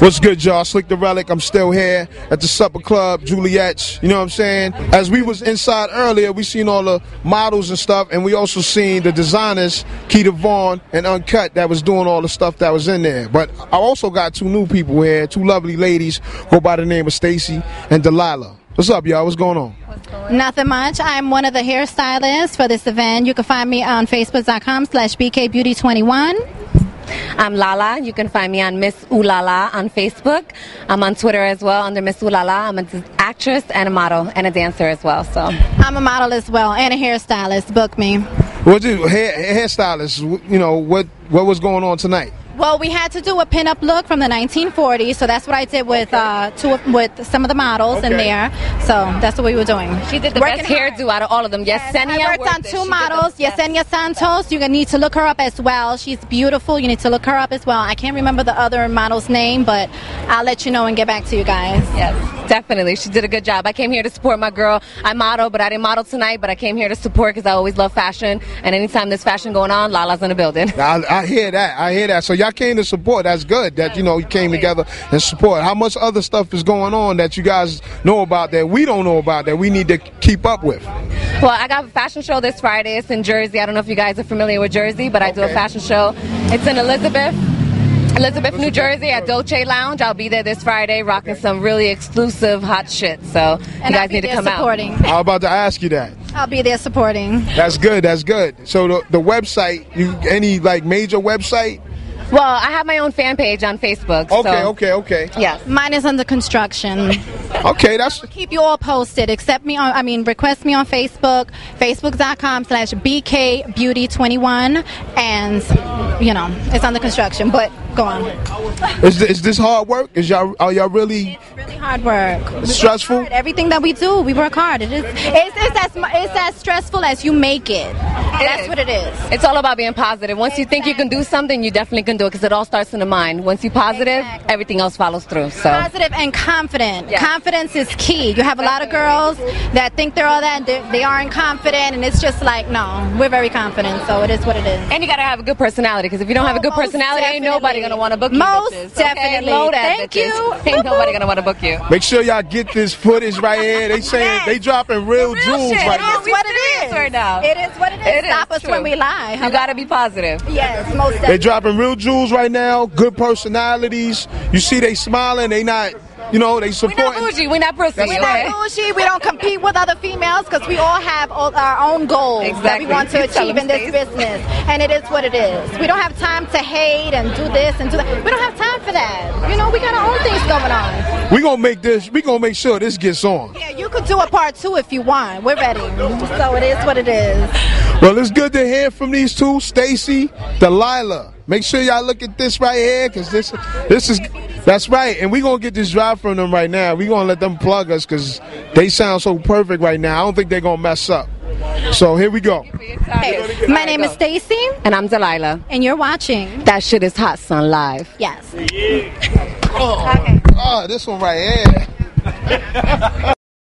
What's good, y'all? Slick the Relic. I'm still here at the Supper Club, Juliet's. You know what I'm saying? As we was inside earlier, we seen all the models and stuff, and we also seen the designers, Keita Vaughn and Uncut, that was doing all the stuff that was in there. But I also got two new people here, two lovely ladies, go by the name of Stacy and Delilah. What's up, y'all? What's going on? Nothing much. I'm one of the hairstylists for this event. You can find me on Facebook.com/BKBeauty21. I'm Lala. You can find me on Miss Oolala on Facebook. I'm on Twitter as well under Miss Oolala. I'm an actress and a model and a dancer as well. So I'm a model as well and a hairstylist. Book me. What's it, hairstylist? You know what was going on tonight? Well, we had to do a pinup look from the 1940s, so that's what I did with some of the models in there. So that's what we were doing. She did the best hairdo out of all of them. Yesenia I worked on two models. Yesenia Santos. You need to look her up as well. She's beautiful. You need to look her up as well. I can't remember the other model's name, but I'll let you know and get back to you guys. Yes, definitely. She did a good job. I came here to support my girl. I model, but I didn't model tonight, but I came here to support because I always love fashion. And anytime there's fashion going on, Lala's in the building. I hear that. I hear that. So y'all came to support. That's good that, you know, you came together and support. How much other stuff is going on that you guys know about that we don't know about that we need to keep up with? Well, I got a fashion show this Friday. It's in Jersey. I don't know if you guys are familiar with Jersey, but I do a fashion show. It's in Elizabeth, New Jersey at Dolce Lounge. I'll be there this Friday rocking some really exclusive hot shit. So you guys need to come supporting. out. I was about to ask you that. I'll be there supporting. That's good. That's good. So the website, any like major website? Well, I have my own fan page on Facebook. Okay. Yes. Mine is under construction. Okay, that's... I'll keep you all posted. Request me on Facebook, Facebook.com/BKBeauty21, and, you know, it's under construction, but go on. Is this hard work? Are y'all really... It's really hard work. It's stressful? Everything that we do, we work hard. It's as stressful as you make it. That's what it is. It's all about being positive. Once you think you can do something, you definitely can do it because it all starts in the mind. Once you're positive, everything else follows through. So positive and confident. Yes. Confidence is key. You have a lot of girls that think they're all that, and they aren't confident, and it's just like, no, we're very confident, so it is what it is. And you got to have a good personality because if you don't have a good personality, ain't nobody going to want to book you. Most bitches, definitely. Okay? Thank you. Ain't nobody going to want to book you. Make sure y'all get this footage right here. They saying they dropping real jewels right now. It is what it is. Right now. It is what it is. Stop us when we lie. You got to be positive. Yes, most definitely. They dropping real jewels right now. Good personalities. You see they smiling. They not... You know, they support. We're not bougie. We're not pussy. We're not bougie. We don't compete with other females because we all have our own goals that we want to achieve in this business. And it is what it is. We don't have time to hate and do this and do that. We don't have time for that. You know, we got our own things going on. We gonna make sure this gets on. Yeah, you could do a part 2 if you want. We're ready. So it is what it is. Well, it's good to hear from these two, Stacy, Delilah. Make sure y'all look at this right here, because this is, that's right. And we're going to get this drop from them right now. We're going to let them plug us because they sound so perfect right now. I don't think they're going to mess up. So here we go. Hey, my name is Stacy. And I'm Delilah. And you're watching That Shit Is Hot Son Live. Yes. Oh, this one right here.